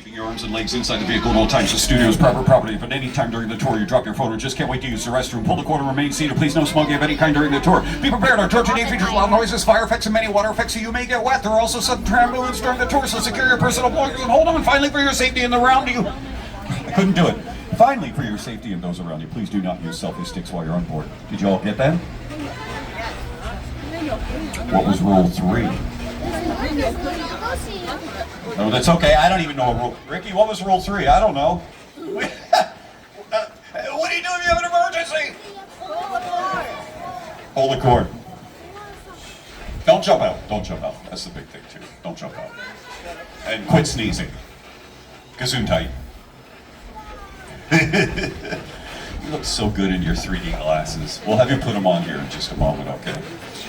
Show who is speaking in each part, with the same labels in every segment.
Speaker 1: keeping your arms and legs inside the vehicle at all times. The studio is private property. If at any time during the tour you drop your phone or just can't wait to use the restroom, pull the cord and remain seated. Please no smoking of any kind during the tour. Be prepared. Our tour today features loud noises, fire effects, and many water effects, so you may get wet. There are also sudden tram movements during the tour, so secure your personal belongings and hold on. And finally, for your safety and around you, I couldn't do it. Finally, for your safety and those around you, please do not use selfie sticks while you're on board. Did you all get that? What was rule 3? Oh, that's okay. I don't even know a rule. Ricky, what was rule 3? I don't know. What do you do if you have an emergency? Hold the cord. Don't jump out. Don't jump out. That's the big thing, too. Don't jump out. And quit sneezing. Gesundheit. You look so good in your 3D glasses. We'll have you put them on here in just a moment, okay?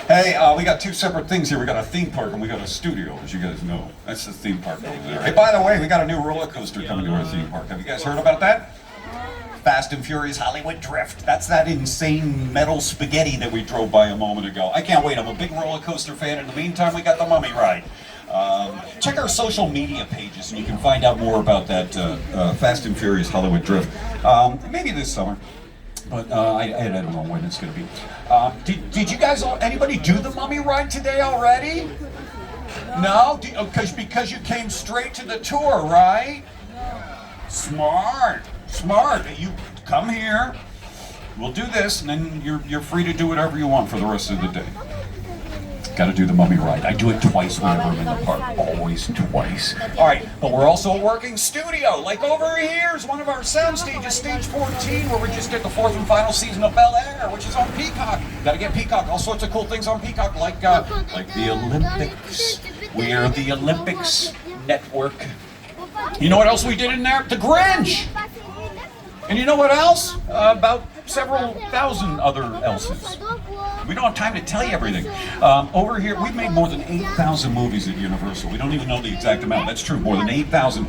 Speaker 1: Hey, we got 2 separate things here. We got a theme park and we got a studio, as you guys know. That's the theme park over there. Hey, by the way, we got a new roller coaster coming to our theme park. Have you guys heard about that? Fast and Furious Hollywood Drift. That's that insane metal spaghetti that we drove by a moment ago. I can't wait. I'm a big roller coaster fan. In the meantime, we got the Mummy Ride. Check our social media pages and you can find out more about that Fast and Furious Hollywood Drift. Maybe this summer. But I don't know when it's going to be. Did you guys, anybody do the Mummy Ride today already? No? Because you came straight to the tour, right? Smart. You come here, we'll do this, and then you're free to do whatever you want for the rest of the day. Got to do the Mummy Ride. I do it twice whenever I'm in the park. Always twice. All right, but we're also a working studio. Like over here is one of our sound stages, stage 14, where we just did the 4th and final season of Bel Air, which is on Peacock. Got to get Peacock. All sorts of cool things on Peacock, like the Olympics. We are the Olympics Network. You know what else we did in there? The Grinch. And you know what else? About several thousand other else's. We don't have time to tell you everything. Over here, we've made more than 8,000 movies at Universal. We don't even know the exact amount. That's true, more than 8,000.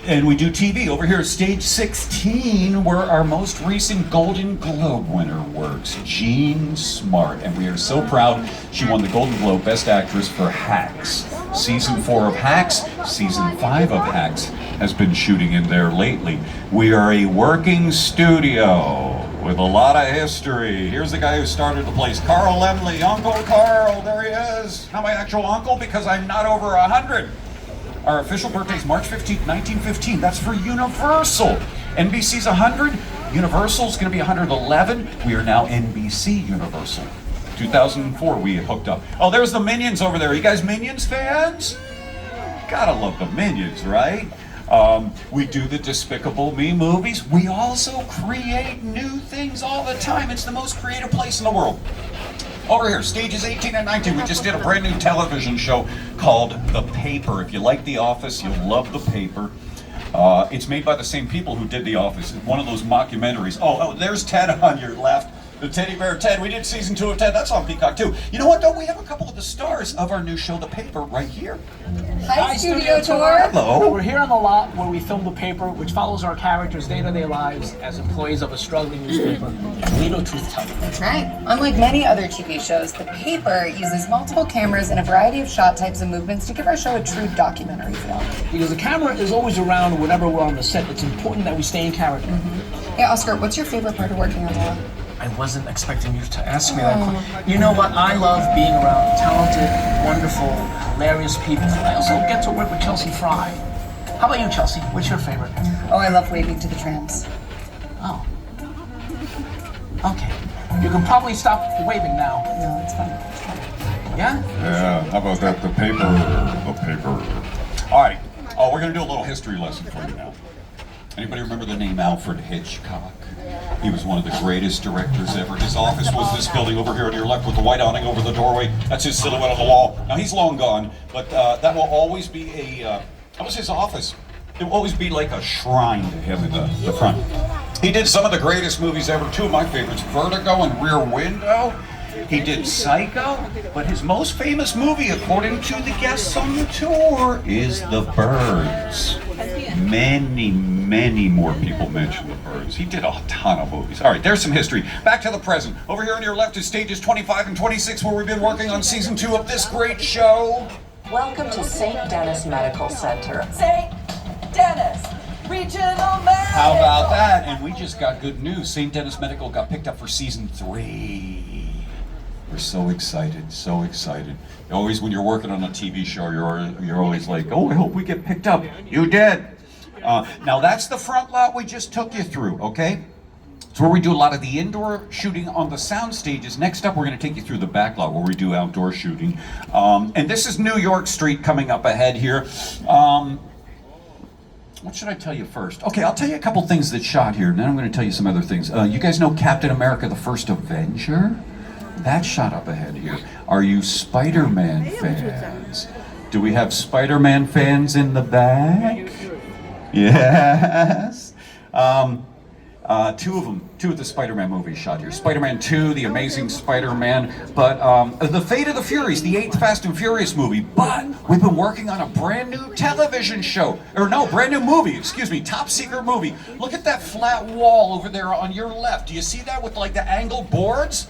Speaker 1: And we do TV. Over here, stage 16, where our most recent Golden Globe winner works, Jean Smart. And we are so proud she won the Golden Globe Best Actress for Hacks. Season 4 of Hacks, Season 5 of Hacks has been shooting in there lately. We are a working studio with a lot of history. Here's the guy who started the place, Carl Lemley. Uncle Carl, there he is. Not my actual uncle because I'm not over 100. Our official birthday is March 15th, 1915. That's for Universal. NBC's 100. Universal's going to be 111. We are now NBC Universal. 2004 we hooked up. Oh, there's the Minions over there. You guys Minions fans? Gotta love the Minions, right? We do the Despicable Me movies. We also create new things all the time. It's the most creative place in the world. Over here, stages 18 and 19, we just did a brand new television show called The Paper. If you like The Office, you'll love The Paper. It's made by the same people who did The Office. It's one of those mockumentaries. Oh, there's Ted on your left. The Teddy Bear Ted. We did season 2 of Ted. That's on Peacock too. You know what though? We have a couple of the stars of our new show, The Paper, right here.
Speaker 2: Hi, Studio Tour.
Speaker 1: Hello.
Speaker 3: We're here on the lot where we film The Paper, which follows our characters' day-to-day lives as employees of a struggling newspaper. Toledo Truth Teller.
Speaker 2: That's right. Unlike many other TV shows, The Paper uses multiple cameras and a variety of shot types and movements to give our show a true documentary feel.
Speaker 3: Because the camera is always around whenever we're on the set. It's important that we stay in character.
Speaker 2: Hey, Oscar, what's your favorite part of working on the lot?
Speaker 3: I wasn't expecting you to ask me that question. You know what? I love being around talented, wonderful, hilarious people. I also get to work with Chelsea Fry. How about you, Chelsea? What's your favorite?
Speaker 2: Oh, I love waving to the trams.
Speaker 3: Oh. Okay. You can probably stop waving now.
Speaker 2: No, it's fine. It's fine.
Speaker 3: Yeah?
Speaker 1: Yeah, how about that? The paper. All right. Oh, we're going to do a little history lesson for you now. Anybody remember the name Alfred Hitchcock? He was one of the greatest directors ever. His office was this building over here on your left with the white awning over the doorway. That's his silhouette on the wall. Now, he's long gone, but that will always be that was his office. It will always be like a shrine to him in the front. He did some of the greatest movies ever. 2 of my favorites, Vertigo and Rear Window. He did Psycho, but his most famous movie, according to the guests on the tour, is The Birds. Many more people mention The Birds. He did a ton of movies. All right, there's some history. Back to the present. Over here on your left is stages 25 and 26, where we've been working on season 2 of this great show.
Speaker 4: Welcome to St. Denis Medical Center. St.
Speaker 2: Regional Medical.
Speaker 1: How about that? And we just got good news. St. Denis Medical got picked up for season 3. We're so excited, so excited. Always when you're working on a TV show, you're always like, oh, I hope we get picked up. You did. Now that's the front lot we just took you through, okay? It's where we do a lot of the indoor shooting on the sound stages. Next up, we're going to take you through the back lot where we do outdoor shooting. And this is New York Street coming up ahead here. What should I tell you first? Okay, I'll tell you a couple things that shot here, and then I'm going to tell you some other things. You guys know Captain America, the First Avenger? That shot up ahead here. Are you Spider-Man fans? Do we have Spider-Man fans in the back? Yes. Two of the Spider-Man movies shot here. Spider-Man 2, The Amazing Spider-Man, but The Fate of the Furies, the 8th Fast and Furious movie. But we've been working on a brand new television show, or no, brand new movie, excuse me, top secret movie. Look at that flat wall over there on your left. Do you see that with like the angled boards?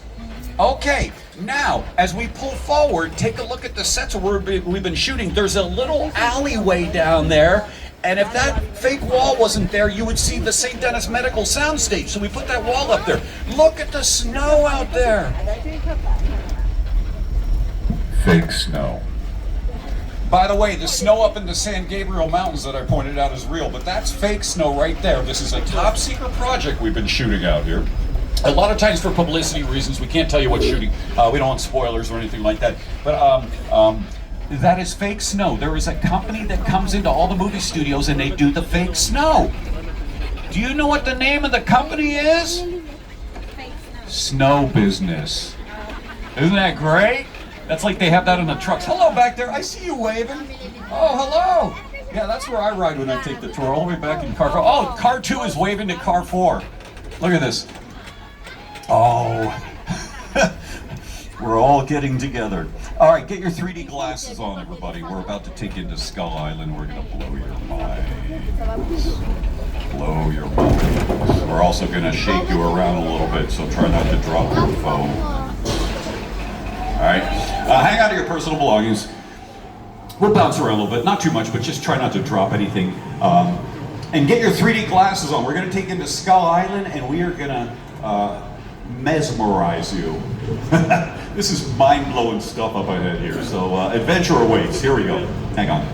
Speaker 1: Okay, now, as we pull forward, take a look at the sets where we've been shooting. There's a little alleyway down there, and if that fake wall wasn't there, you would see the St. Denis Medical soundstage. So we put that wall up there. Look at the snow out there. Fake snow. By the way, the snow up in the San Gabriel Mountains that I pointed out is real, but that's fake snow right there. This is a top secret project we've been shooting out here. A lot of times for publicity reasons, we can't tell you what's shooting. We don't want spoilers or anything like that. But that is fake snow. There is a company that comes into all the movie studios and they do the fake snow. Do you know what the name of the company is? Snow Business. Isn't that great? That's like they have that in the trucks. Hello back there. I see you waving. Oh, hello. Yeah, that's where I ride when I take the tour, all the way back in car 4. Oh, car 2 is waving to car 4. Look at this. Oh, we're all getting together. All right, get your 3D glasses on, everybody. We're about to take you to Skull Island. We're going to blow your minds. Blow your minds. We're also going to shake you around a little bit, so try not to drop your phone. All right, hang on to your personal belongings. We'll bounce around a little bit, not too much, but just try not to drop anything. And get your 3D glasses on. We're going to take you to Skull Island, and we are going to mesmerize you. This is mind-blowing stuff up ahead here. So adventure awaits. Here we go. Hang on.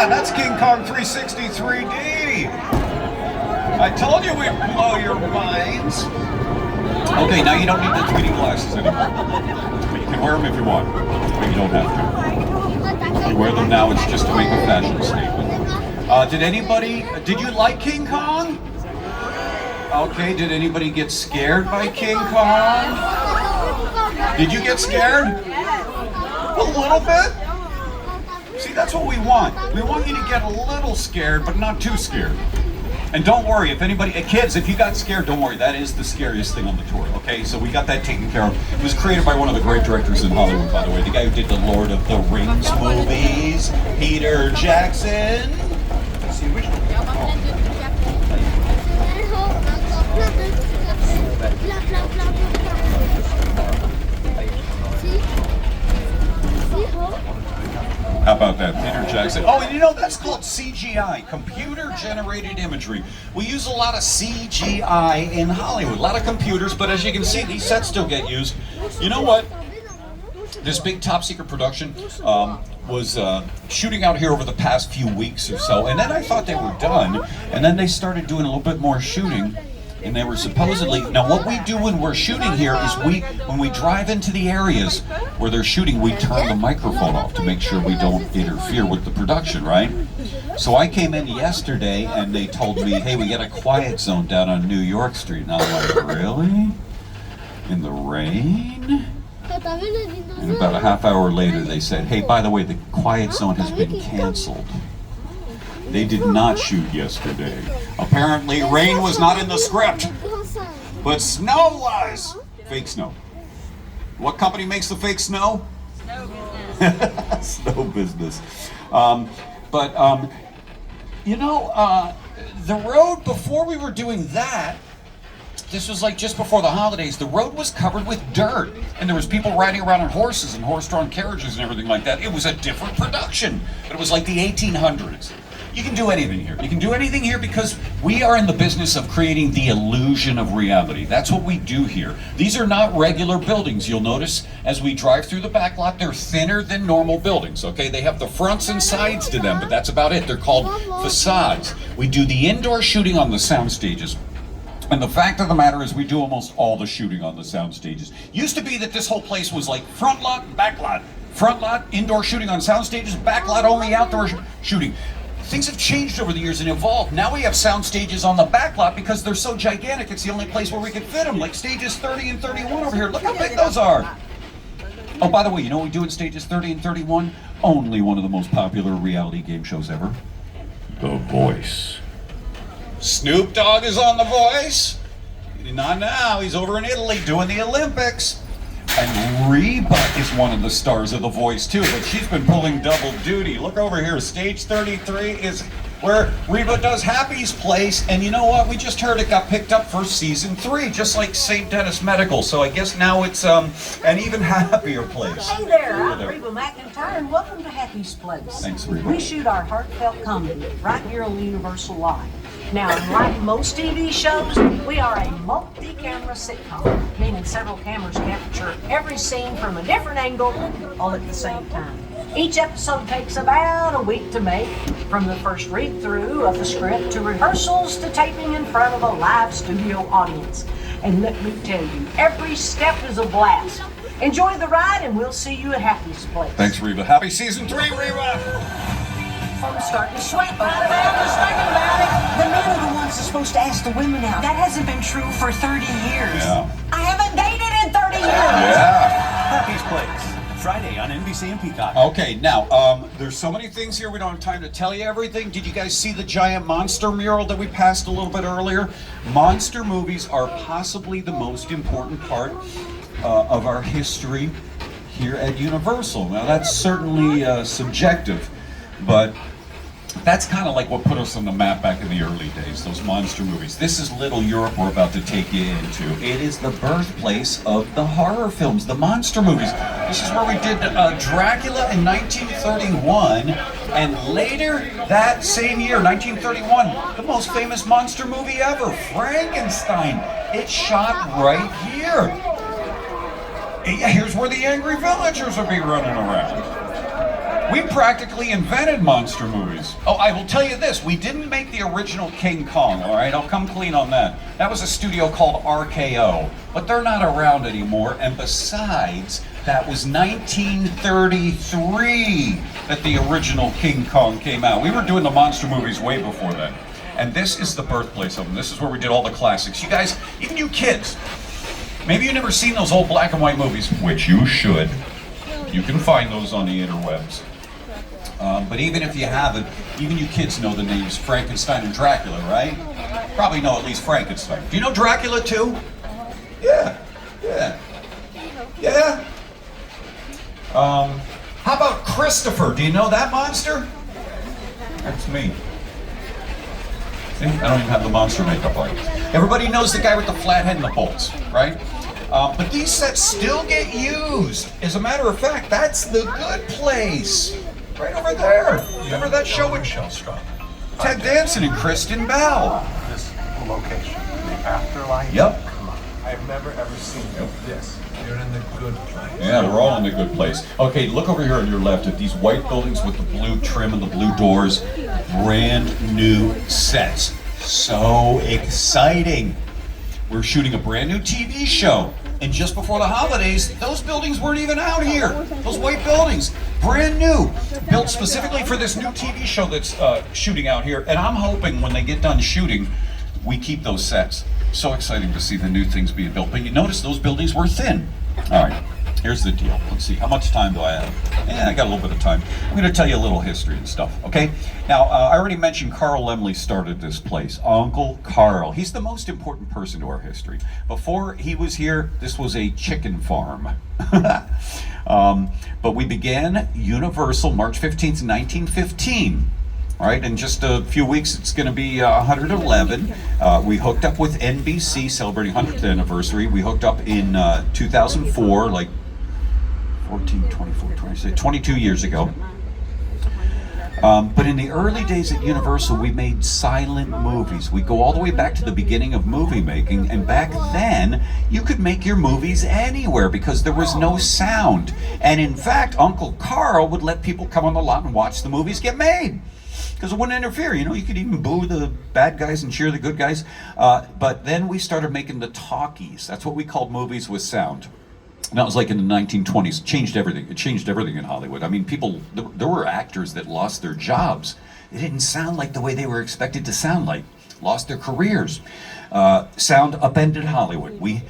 Speaker 1: Yeah, that's King Kong 360 3D. I told you we'd blow your minds. Okay, now you don't need the 3D glasses anymore. But you can wear them if you want, but you don't have to. You wear them now, it's just to make a fashion statement. Did you like King Kong? Okay, did anybody get scared by King Kong? Did you get scared? A little bit? See, that's what we want. We want you to get a little scared, but not too scared. And don't worry, kids, if you got scared, don't worry. That is the scariest thing on the tour, okay? So we got that taken care of. It was created by one of the great directors in Hollywood, by the way. The guy who did the Lord of the Rings movies, Peter Jackson. That's the original. How about that, Peter Jackson? Oh, and you know, that's called CGI, computer-generated imagery. We use a lot of CGI in Hollywood, a lot of computers, but as you can see, these sets still get used. You know what? This big top-secret production was shooting out here over the past few weeks or so, and then I thought they were done, and then they started doing a little bit more shooting. And they were supposedly, now what we do when we're shooting here is when we drive into the areas where they're shooting, we turn the microphone off to make sure we don't interfere with the production, right? So I came in yesterday and they told me, hey, we got a quiet zone down on New York Street. And I'm like, really? In the rain? And about a half hour later they said, hey, by the way, the quiet zone has been canceled. They did not shoot yesterday. Apparently, rain was not in the script, but snow was. Fake snow. What company makes the fake snow? Snow business. Snow business. The road before we were doing that, this was like just before the holidays, the road was covered with dirt, and there was people riding around on horses and horse-drawn carriages and everything like that. It was a different production, but it was like the 1800s. You can do anything here. You can do anything here because we are in the business of creating the illusion of reality. That's what we do here. These are not regular buildings. You'll notice as we drive through the back lot, they're thinner than normal buildings, okay? They have the fronts and sides to them, but that's about it. They're called facades. We do the indoor shooting on the sound stages. And the fact of the matter is we do almost all the shooting on the sound stages. Used to be that this whole place was like front lot and back lot. Front lot, indoor shooting on sound stages, back lot only outdoor shooting. Things have changed over the years and evolved. Now we have sound stages on the back lot because they're so gigantic, it's the only place where we can fit them, like stages 30 and 31 over here. Look how big those are. Oh, by the way, you know what we do in stages 30 and 31? Only one of the most popular reality game shows ever. The Voice. Snoop Dogg is on The Voice. Not now, he's over in Italy doing the Olympics. And Reba is one of the stars of The Voice too, but she's been pulling double duty. Look over here, stage 33 is where Reba does Happy's Place, and you know what? We just heard it got picked up for season 3, just like St. Dennis Medical. So I guess now it's an even happier place.
Speaker 4: Hey there, I'm Reba McIntyre, and welcome to Happy's Place.
Speaker 1: Thanks, Reba.
Speaker 4: We shoot our heartfelt comedy right here on Universal Live. Now, unlike most TV shows, we are a multi-camera sitcom, meaning several cameras capture every scene from a different angle all at the same time. Each episode takes about a week to make, from the first read-through of the script to rehearsals to taping in front of a live studio audience. And let me tell you, every step is a blast. Enjoy the ride, and we'll see you at Happy's Place.
Speaker 1: Thanks, Reba. Happy season 3, Reba!
Speaker 4: I'm starting to sweat right now just thinking about it. The men are the ones that's supposed to ask the women out. That hasn't been true for 30 years.
Speaker 1: Yeah.
Speaker 4: I haven't dated in 30 years.
Speaker 1: Yeah.
Speaker 5: Happy's Place, Friday on NBC and Peacock.
Speaker 1: Okay, now, there's so many things here, we don't have time to tell you everything. Did you guys see the giant monster mural that we passed a little bit earlier? Monster movies are possibly the most important part of our history here at Universal. Now, that's certainly subjective, but that's kind of like what put us on the map back in the early days, those monster movies. This is Little Europe we're about to take you into. It is the birthplace of the horror films, the monster movies. This is where we did Dracula in 1931, and later that same year, 1931, the most famous monster movie ever, Frankenstein. It's shot right here. Here's where the angry villagers will be running around. We practically invented monster movies. Oh, I will tell you this, we didn't make the original King Kong, all right? I'll come clean on that. That was a studio called RKO, but they're not around anymore, and besides, that was 1933 that the original King Kong came out. We were doing the monster movies way before then. And this is the birthplace of them. This is where we did all the classics. You guys, even you kids, maybe you've never seen those old black and white movies, which you should. You can find those on the interwebs. But even if you haven't, even you kids know the names Frankenstein and Dracula, right? Probably know at least Frankenstein. Do you know Dracula too? Yeah. How about Christopher? Do you know that monster? That's me. See, I don't even have the monster makeup on. Everybody knows the guy with the flat head and the bolts, right? But these sets still get used. As a matter of fact, that's the good place. Right over there. Remember that show with Ted Danson and Kristen Bell?
Speaker 6: This location, the afterlife.
Speaker 1: Yep.
Speaker 6: Come on. I've never ever seen this. You're in the good place.
Speaker 1: Yeah, we're all in the good place. Okay, look over here on your left at these white buildings with the blue trim and the blue doors. Brand new sets. So exciting. We're shooting a brand new TV show. And just before the holidays, those buildings weren't even out here. Those white buildings, brand new. Built specifically for this new TV show that's shooting out here. And I'm hoping when they get done shooting, we keep those sets. So exciting to see the new things being built. But you notice those buildings were thin. All right, here's the deal. Let's see, how much time do I have? Yeah, I got a little bit of time. I'm gonna tell you a little history and stuff, okay? Now, I already mentioned Carl Laemmle started this place. Uncle Carl, he's the most important person to our history. Before he was here, this was a chicken farm. But we began Universal March 15th, 1915. All right, in just a few weeks, it's going to be 111. We hooked up with NBC, celebrating 100th anniversary. We hooked up in 2004, like 14, 24, 26, 22 years ago. But in the early days at Universal, we made silent movies. We go all the way back to the beginning of movie making, and back then, you could make your movies anywhere because there was no sound. And in fact, Uncle Carl would let people come on the lot and watch the movies get made. Because it wouldn't interfere, you know, you could even boo the bad guys and cheer the good guys. But then we started making the talkies. That's what we called movies with sound. And that was like in the 1920s. It changed everything. It changed everything in Hollywood. I mean, there were actors that lost their jobs. They didn't sound like the way they were expected to sound like. Lost their careers. Sound upended Hollywood. We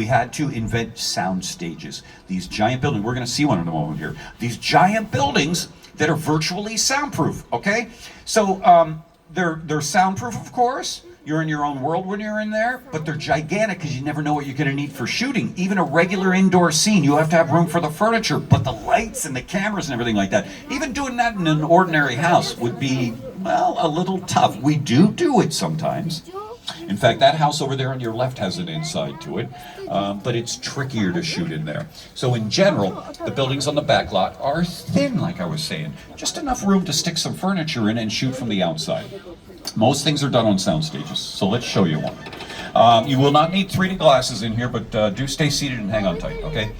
Speaker 1: had to invent sound stages. These giant buildings, we're going to see one in a moment here. These giant buildings that are virtually soundproof, okay? So they're soundproof, of course. You're in your own world when you're in there, but they're gigantic because you never know what you're going to need for shooting. Even a regular indoor scene, you have to have room for the furniture, but the lights and the cameras and everything like that. Even doing that in an ordinary house would be, well, a little tough. We do it sometimes. In fact, that house over there on your left has an inside to it, but it's trickier to shoot in there. So in general, the buildings on the back lot are thin, like I was saying. Just enough room to stick some furniture in and shoot from the outside. Most things are done on sound stages, so let's show you one. You will not need 3D glasses in here, but do stay seated and hang on tight, okay?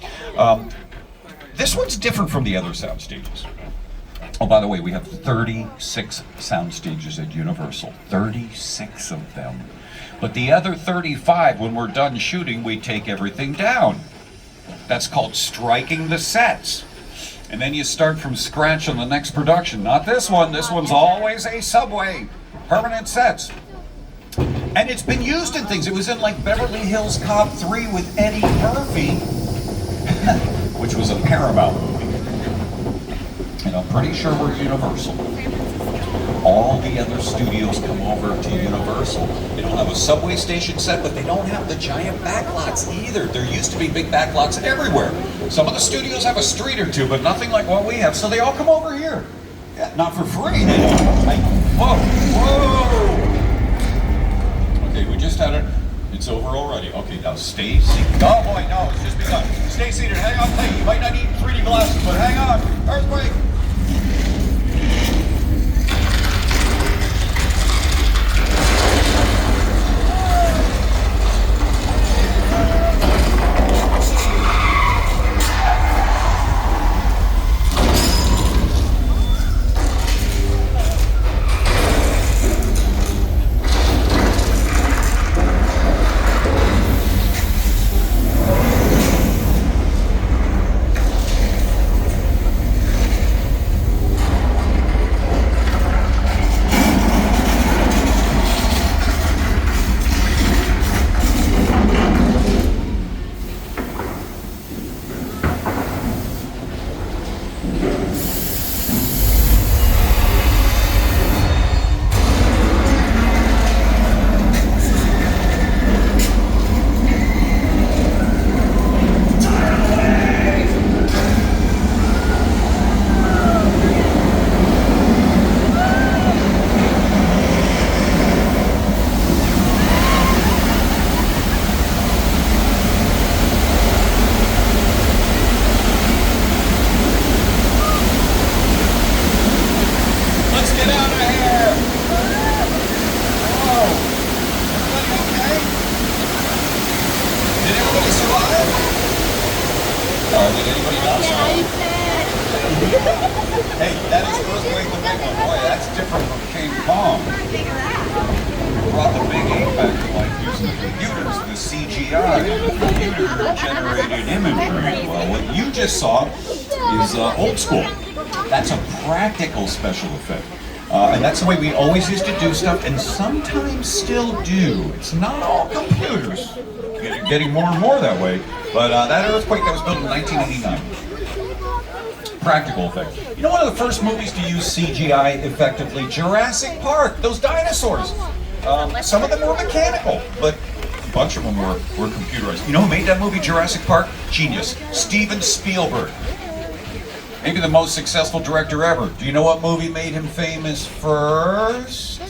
Speaker 1: This one's different from the other sound stages. Oh, by the way, we have 36 sound stages at Universal. 36 of them. But the other 35, when we're done shooting, we take everything down. That's called striking the sets. And then you start from scratch on the next production. Not this one. This one's always a subway. Permanent sets. And it's been used in things. It was in like Beverly Hills Cop 3 with Eddie Murphy, which was a Paramount movie. And I'm pretty sure we're Universal. All the other studios come over to Universal. They don't have a subway station set, but they don't have the giant backlots either. There used to be big backlots everywhere. Some of the studios have a street or two, but nothing like what we have, so they all come over here. Yeah, not for free, they don't. Whoa! Okay, we just had it. It's over already. Okay, now stay seated. Oh boy, no, it's just begun. Stay seated, hang on tight. You might not need 3D glasses, but hang on. Earthquake! Did anybody not see that? Hey, that is Earthquake the Big One. Boy, that's different from King Kong. We brought the big ape back to life using computers, the CGI, computer-generated imagery. Well, what you just saw is old school. That's a practical special effect. And that's the way we always used to do stuff, and sometimes still do. It's not all computers. Getting more and more that way. But that earthquake that was built in 1989. Practical effect. You know, one of the first movies to use CGI effectively, Jurassic Park. Those dinosaurs. Some of them were mechanical, but a bunch of them were computerized. You know who made that movie, Jurassic Park? Genius. Steven Spielberg. Maybe the most successful director ever. Do you know what movie made him famous first?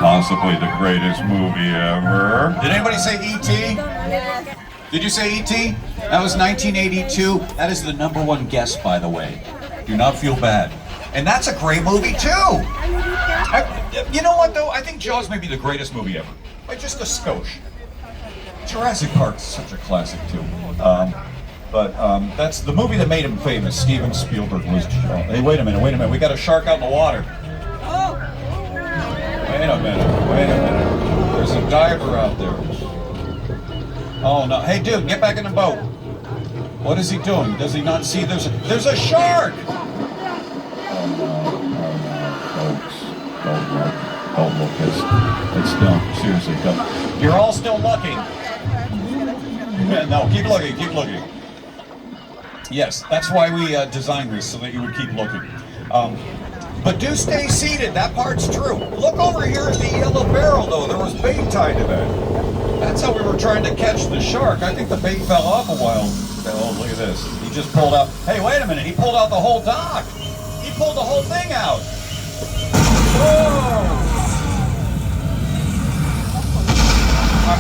Speaker 1: Possibly the greatest movie ever. Did anybody say E.T.? Did you say E.T.? That was 1982. That is the #1 guess, by the way. Do not feel bad. And that's a great movie, too. You know what, though? I think Jaws may be the greatest movie ever. By just a skosh. Jurassic Park's such a classic, too. That's the movie that made him famous. Steven Spielberg was Jaws. Hey, wait a minute. We got a shark out in the water. Wait a minute. There's a diver out there. Oh no! Hey, dude, get back in the boat. What is he doing? Does he not see there's a shark? Oh no, folks, don't look. It's no, seriously, don't. You're all still looking. No, keep looking. Yes, that's why we designed this, so that you would keep looking. But do stay seated, that part's true. Look over here at the yellow barrel, though. There was bait tied to that. That's how we were trying to catch the shark. I think the bait fell off a while. Oh, look at this. He just pulled out. Hey, wait a minute. He pulled out the whole dock. He pulled the whole thing out. Whoa!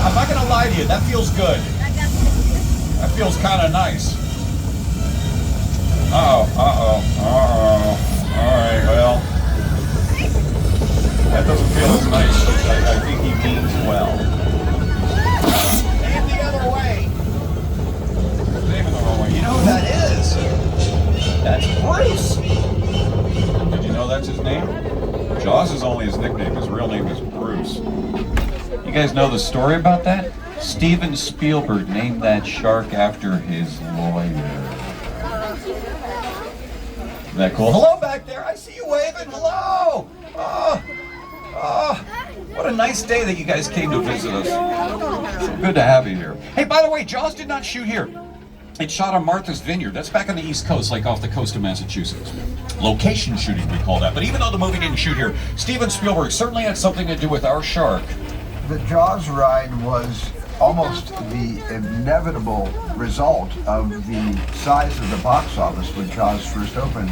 Speaker 1: I'm not going to lie to you. That feels good. That feels kind of nice. Uh-oh. All right, well, that doesn't feel as nice, but I think he means well. Aim the other way. Aiming the wrong way. You know who that is? That's Bruce. Did you know that's his name? Jaws is only his nickname. His real name is Bruce. You guys know the story about that? Steven Spielberg named that shark after his lawyer. Isn't that cool? Hello back there. I see you waving. Hello. What a nice day that you guys came to visit us. So good to have you here. Hey, by the way, Jaws did not shoot here. It shot on Martha's Vineyard. That's back on the East Coast, like off the coast of Massachusetts. Location shooting, we call that. But even though the movie didn't shoot here, Steven Spielberg certainly had something to do with our shark.
Speaker 7: The Jaws ride was almost the inevitable result of the size of the box office when Jaws first opened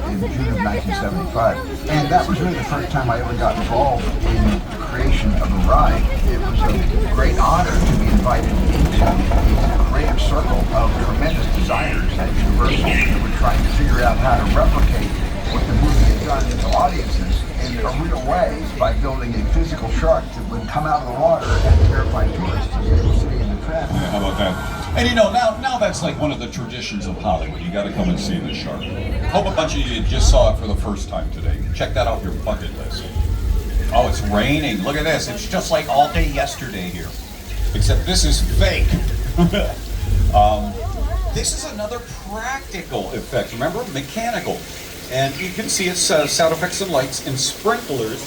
Speaker 7: in June of 1975. And that was really the first time I ever got involved in the creation of a ride. It was a great honor to be invited into a creative circle of tremendous designers at Universal who were trying to figure out how to replicate what the movie had done to audiences in a real way by building a physical shark that would come out of the water and terrify tourists as they were sitting in the tram.
Speaker 1: Yeah, how about that? And you know, now that's like one of the traditions of Hollywood. You got to come and see the shark. Hope a bunch of you just saw it for the first time today. Check that off your bucket list. Oh, it's raining. Look at this. It's just like all day yesterday here. Except this is fake. This is another practical effect. Remember, mechanical. And you can see it's sound effects and lights and sprinklers.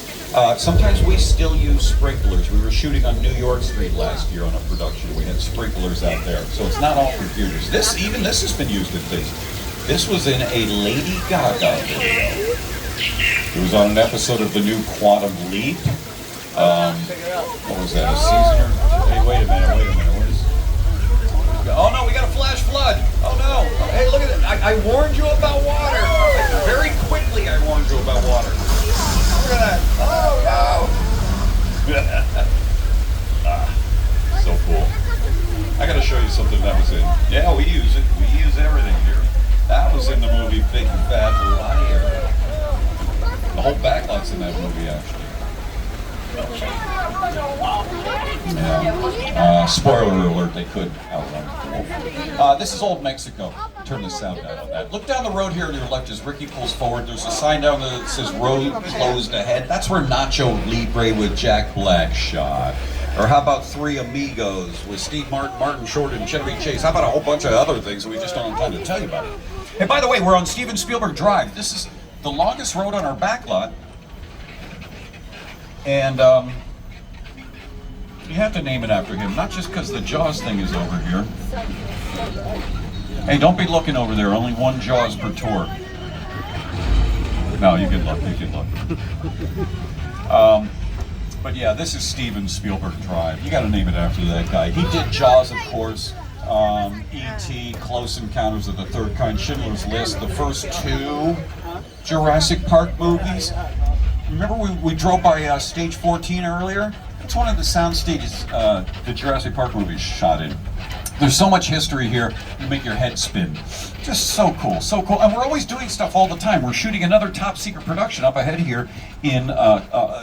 Speaker 1: Sometimes we still use sprinklers. We were shooting on New York Street last year on a production. We had sprinklers out there. So it's not all computers. This has been used in things. This was in a Lady Gaga video. It was on an episode of the new Quantum Leap. What was that, a season? Hey, wait a minute. Oh no, we got a flash flood. Oh no. Hey, look at it. I warned you about water. Very quickly I warned you about water. Look at that. Oh no. So cool. I gotta show you something that was in. Yeah, we use it. We use everything here. That was in the movie Big Bad Liar. The whole backlot's in that movie, actually. Yeah. Spoiler alert, they could outrun the wolf. This is old Mexico. Turn the sound down on that. Look down the road here on your left as Ricky pulls forward. There's a sign down there that says road closed ahead. That's where Nacho Libre with Jack Black shot. Or how about Three Amigos with Steve Martin, Martin Short, and Chevy Chase? How about a whole bunch of other things that we just don't have time to tell you about it? Hey, by the way, we're on Steven Spielberg Drive. This is the longest road on our backlot. And you have to name it after him, not just because the Jaws thing is over here. Hey, don't be looking over there. Only one Jaws per tour. No, you can look. You can look. But yeah, this is Steven Spielberg Drive. You got to name it after that guy. He did Jaws, of course. E.T., Close Encounters of the Third Kind, Schindler's List, the first two Jurassic Park movies. Remember we drove by stage 14 earlier? It's one of the sound stages the Jurassic Park movies shot in. There's so much history here, you make your head spin. Just so cool, so cool. And we're always doing stuff all the time. We're shooting another top secret production up ahead here in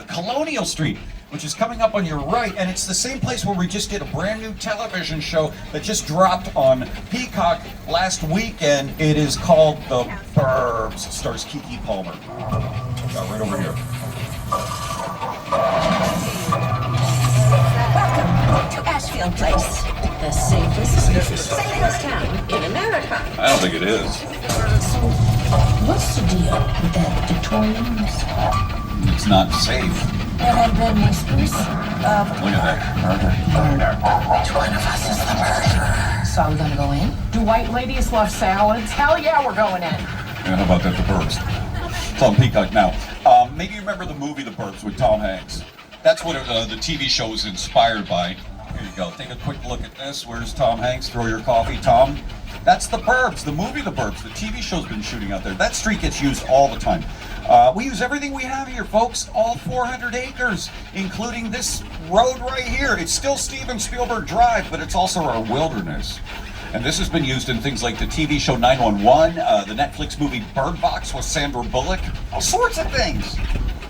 Speaker 1: Colonial Street, which is coming up on your right, and it's the same place where we just did a brand new television show that just dropped on Peacock last weekend. It is called The Burbs. It stars Keke Palmer. Right over here.
Speaker 8: Welcome to Ashfield Place, the safest town in America.
Speaker 1: I don't think it is.
Speaker 8: So, what's the deal with that Victorian?
Speaker 1: It's not safe.
Speaker 8: There have been whispers of
Speaker 1: Look at that.
Speaker 8: murder. Which one of us is the murderer? So are we gonna go in?
Speaker 4: Do white ladies love salads? Hell yeah, we're going in.
Speaker 1: And how about that, The Burbs? It's on Peacock now. Maybe you remember the movie The Burbs with Tom Hanks. That's what the TV show is inspired by. Here you go. Take a quick look at this. Where's Tom Hanks? Throw your coffee, Tom. That's The Burbs, the movie The Burbs. The TV show's been shooting out there. That street gets used all the time. We use everything we have here, folks. All 400 acres, including this road right here. It's still Steven Spielberg Drive, but it's also our wilderness. And this has been used in things like the TV show 911, the Netflix movie Bird Box with Sandra Bullock, all sorts of things.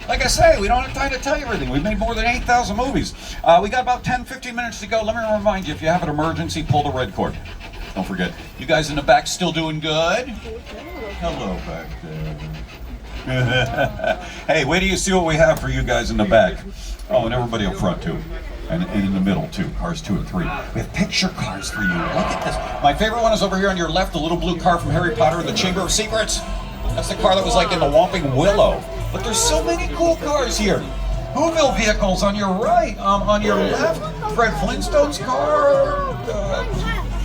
Speaker 1: Like I say, we don't have time to tell you everything. We've made more than 8,000 movies. We got about 10, 15 minutes to go. Let me remind you, if you have an emergency, pull the red cord. Don't forget. You guys in the back still doing good? Hello back there. Hey, wait till you see what we have for you guys in the back. Oh, and everybody up front too. And in the middle too, cars 2 and 3. We have picture cars for you. Look at this. My favorite one is over here on your left, the little blue car from Harry Potter and the Chamber of Secrets. That's the car that was like in the Whomping Willow. But there's so many cool cars here. Whoville vehicles on your right. On your left, Fred Flintstone's car.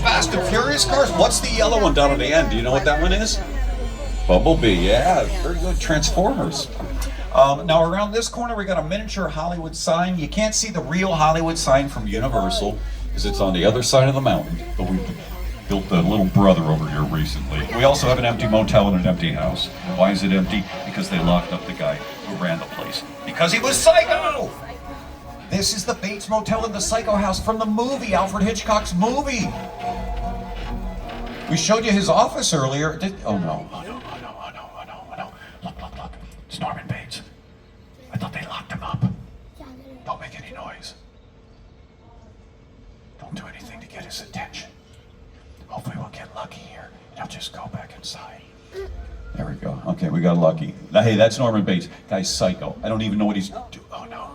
Speaker 1: Fast and Furious cars. What's the yellow one down at the end? Do you know what that one is? Bumblebee, yeah, very good. Transformers. Now around this corner we got a miniature Hollywood sign. You can't see the real Hollywood sign from Universal because it's on the other side of the mountain, but we built a little brother over here recently. We also have an empty motel and an empty house. Why is it empty? Because they locked up the guy who ran the place. Because he was psycho! This is the Bates Motel in the Psycho House from the movie, Alfred Hitchcock's movie. We showed you his office earlier. Oh no. Oh no. Look. It's Norman Bates. I thought they locked him up. Don't make any noise. Don't do anything to get his attention. Hopefully we'll get lucky here and he'll just go back inside. There we go. Okay, we got lucky. Now, hey, that's Norman Bates. Guy's psycho. I don't even know what he's doing. Oh no.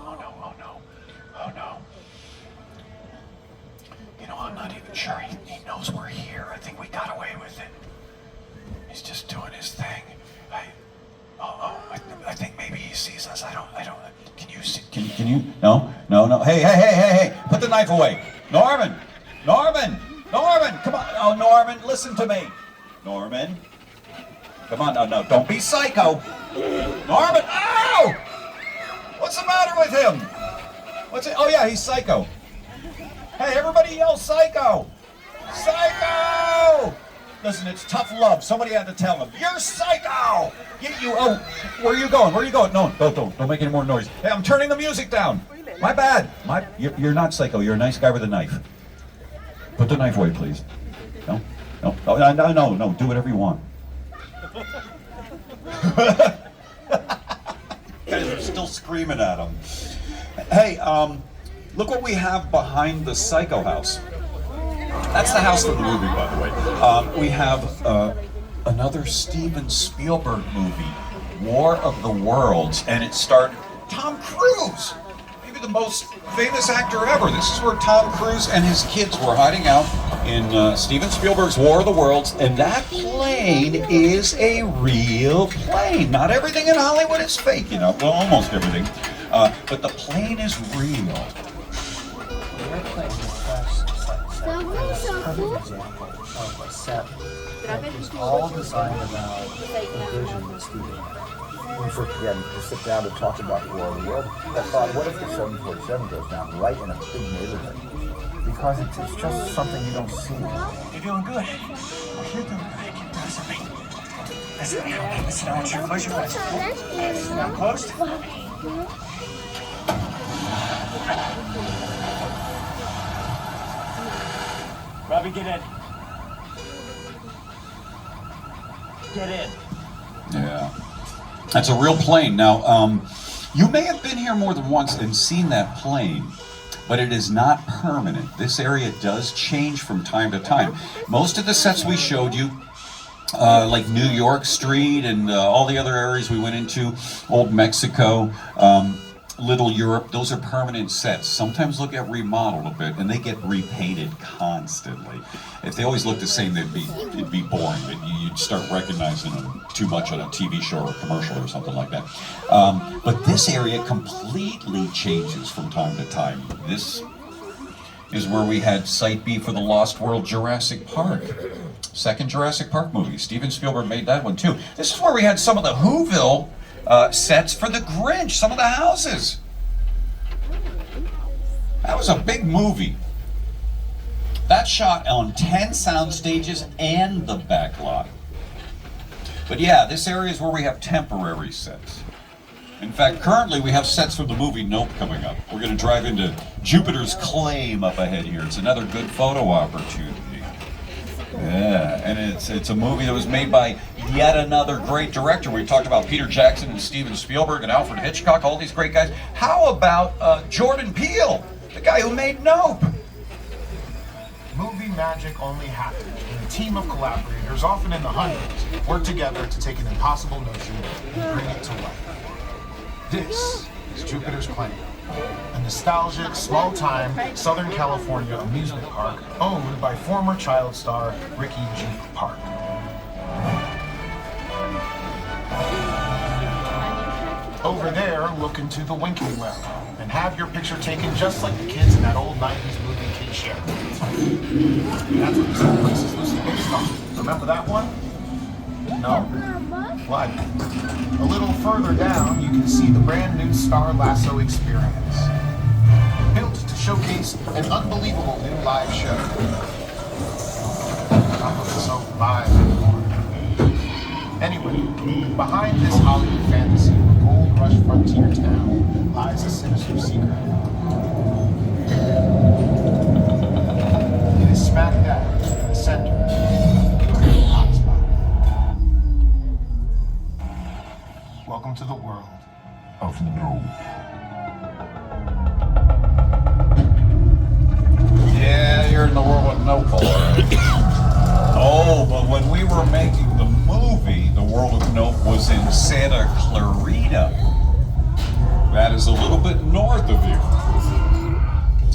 Speaker 1: You know, I'm not even sure he knows we're here. I think we got away with it. He's just doing his thing. I think maybe he sees us. I don't. Can you see? Can you? No. Hey! Put the knife away. Norman! Come on. Oh, Norman, listen to me. Norman. Come on, no, don't be psycho. Norman, ow! What's the matter with him? What's it? Oh yeah, he's psycho. Hey, everybody yell psycho! Psycho! Listen, it's tough love. Somebody had to tell him, you're psycho! Oh, where are you going? No, don't make any more noise. Hey, I'm turning the music down. My bad. You're not psycho. You're a nice guy with a knife. Put the knife away, please. No. Do whatever you want. Guys are still screaming at him. Hey, Look what we have behind the Psycho house. That's the house from the movie, by the way. We have another Steven Spielberg movie, War of the Worlds, and it starred Tom Cruise, maybe the most famous actor ever. This is where Tom Cruise and his kids were hiding out in Steven Spielberg's War of the Worlds, and that plane is a real plane. Not everything in Hollywood is fake, you know, well, almost everything, but the plane is real.
Speaker 6: It's all designed about the vision of the studio.
Speaker 7: When we first began to sit down to talk about the War of the World, I thought, what if the 747 goes down right in a big neighborhood? Because it's just something you don't see.
Speaker 5: You're doing good. You're doing good. Keep doing something. Listen, I want you to close your eyes. Now closed. Robbie, get in. Get in.
Speaker 1: Yeah. That's a real plane. Now, you may have been here more than once and seen that plane, but it is not permanent. This area does change from time to time. Most of the sets we showed you, like New York Street and all the other areas we went into, Old Mexico, Little Europe, those are permanent sets. Sometimes they'll get remodeled a bit, and they get repainted constantly. If they always look the same, it'd be boring. You'd start recognizing them too much on a TV show or a commercial or something like that. But this area completely changes from time to time. This is where we had Site B for the Lost World Jurassic Park. Second Jurassic Park movie. Steven Spielberg made that one too. This is where we had some of the Whoville sets for the Grinch, some of the houses. That was a big movie. That shot on 10 sound stages and the backlot. But yeah, this area is where we have temporary sets. In fact, currently we have sets from the movie Nope coming up. We're going to drive into Jupiter's Claim up ahead here. It's another good photo opportunity. Yeah, and it's a movie that was made by yet another great director. We talked about Peter Jackson and Steven Spielberg and Alfred Hitchcock, all these great guys. How about Jordan Peele, the guy who made Nope?
Speaker 6: Movie magic only happens when a team of collaborators, often in the hundreds, work together to take an impossible notion and bring it to life. This is Jupiter's Claim, a nostalgic, small-time Southern California amusement park owned by former child star Ricky Juke Park. Over there, look into the winking well and have your picture taken just like the kids in that old 90s movie Kid Share. That's what this whole place is loosely based on. Remember that one? No? What? A little further down, you can see the brand new Star Lasso experience. Built to showcase an unbelievable new live show. Not looking so live anymore. Anyway, behind this Hollywood fantasy of a gold rush frontier town lies a sinister secret. It is smack dab in the center of the hotspot. Welcome to the world of no.
Speaker 1: Yeah, you're in the world of Nope, all right. Oh, but when we were making the movie, the world of Nope was in Santa Clarita. That is a little bit north of you.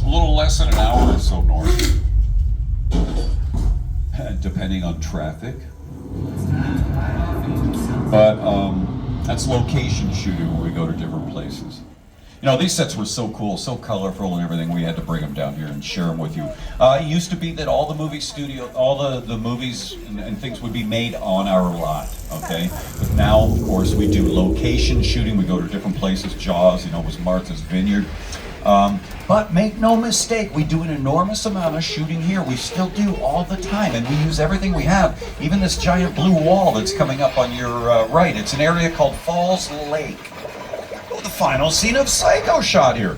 Speaker 1: A little less than an hour or so north. Depending on traffic. But that's location shooting when we go to different places. You know, these sets were so cool, so colorful and everything, we had to bring them down here and share them with you. It used to be that all the movie studio, all the movies and things would be made on our lot, okay? But now, of course, we do location shooting. We go to different places. Jaws, you know, was Martha's Vineyard. But make no mistake, we do an enormous amount of shooting here. We still do all the time, and we use everything we have. Even this giant blue wall that's coming up on your right. It's an area called Falls Lake. The final scene of Psycho shot here.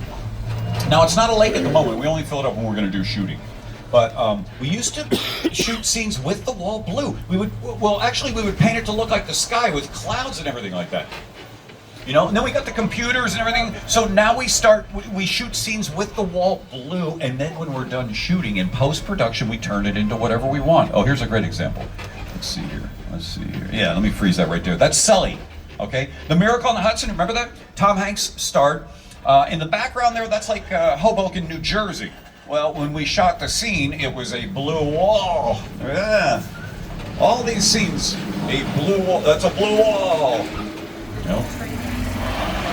Speaker 1: Now, it's not a lake at the moment. We only fill it up when we're going to do shooting. But we used to shoot scenes with the wall blue. We would paint it to look like the sky with clouds and everything like that. You know, and then we got the computers and everything. So now we shoot scenes with the wall blue, and then when we're done shooting in post-production, we turn it into whatever we want. Oh, here's a great example. Let's see here. Yeah, let me freeze that right there. That's Sully, okay? The Miracle on the Hudson, remember that? Tom Hanks starred. In the background there, that's like Hoboken, New Jersey. Well, when we shot the scene, it was a blue wall. Yeah. All these scenes, a blue wall. That's a blue wall. You know?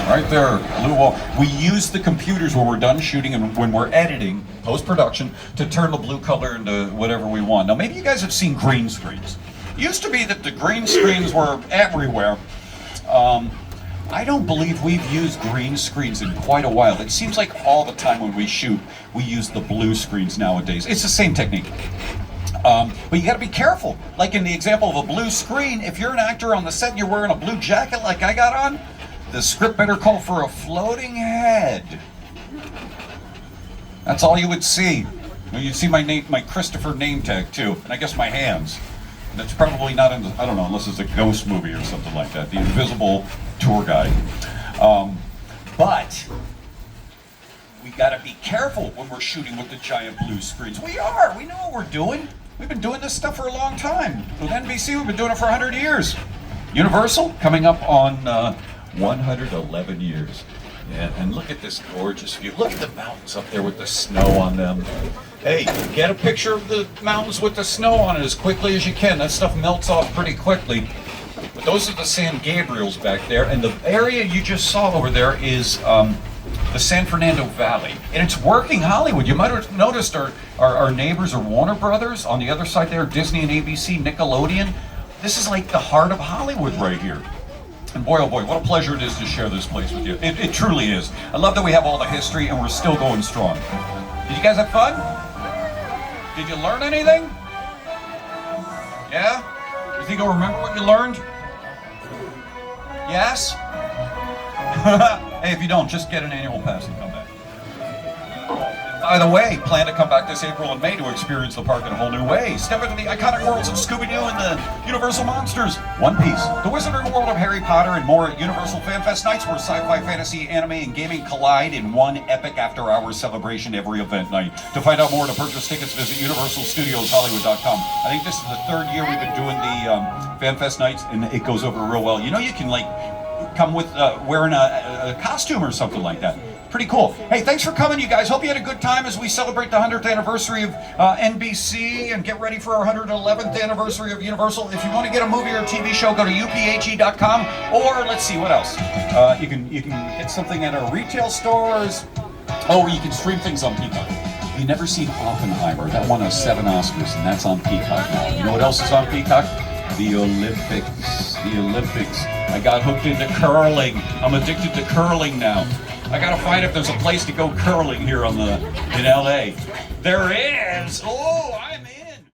Speaker 1: Right there, blue wall. We use the computers when we're done shooting and when we're editing, post-production, to turn the blue color into whatever we want. Now, maybe you guys have seen green screens. It used to be that the green screens were everywhere. I don't believe we've used green screens in quite a while. It seems like all the time when we shoot, we use the blue screens nowadays. It's the same technique. But you gotta be careful. Like in the example of a blue screen, if you're an actor on the set and you're wearing a blue jacket like I got on, the script better call for a floating head. That's all you would see. You'd see my name, my Christopher name tag too, and I guess my hands. That's probably not in the, I don't know, unless it's a ghost movie or something like that, the invisible tour guide. But we gotta be careful when we're shooting with the giant blue screens. We know what we're doing. We've been doing this stuff for a long time. With NBC, we've been doing it for 100 years. Universal, coming up on 111 years. Yeah, and look at this gorgeous view. Look at the mountains up there with the snow on them. Hey, get a picture of the mountains with the snow on it as quickly as you can. That stuff melts off pretty quickly. But those are the San Gabriels back there, and the area you just saw over there is the San Fernando Valley. And it's working Hollywood. You might have noticed our neighbors are Warner Brothers. On the other side there, Disney and ABC, Nickelodeon. This is like the heart of Hollywood right here. And boy, oh boy, what a pleasure it is to share this place with you. It truly is. I love that we have all the history and we're still going strong. Did you guys have fun? Did you learn anything? Yeah? You think you'll remember what you learned? Yes? Hey, if you don't, just get an annual pass and come back. By the way, plan to come back this April and May to experience the park in a whole new way. Step into the iconic worlds of Scooby-Doo and the Universal Monsters, One Piece, the Wizarding World of Harry Potter, and more at Universal Fan Fest nights, where sci-fi, fantasy, anime, and gaming collide in one epic after-hours celebration every event night. To find out more and to purchase tickets, visit UniversalStudiosHollywood.com. I think this is the third year we've been doing the Fan Fest nights, and it goes over real well. You know, you can like come with wearing a costume or something like that. Pretty cool. Hey, thanks for coming, you guys. Hope you had a good time as we celebrate the 100th anniversary of NBC and get ready for our 111th anniversary of Universal. If you want to get a movie or a TV show, go to uphe.com, or let's see, what else? You can get something at our retail stores. Oh, you can stream things on Peacock. If you've never seen Oppenheimer, that won us 7 Oscars, and that's on Peacock now. You know what else is on Peacock? The Olympics. The Olympics. I got hooked into curling. I'm addicted to curling now. I gotta find if there's a place to go curling here in LA. There is. Oh,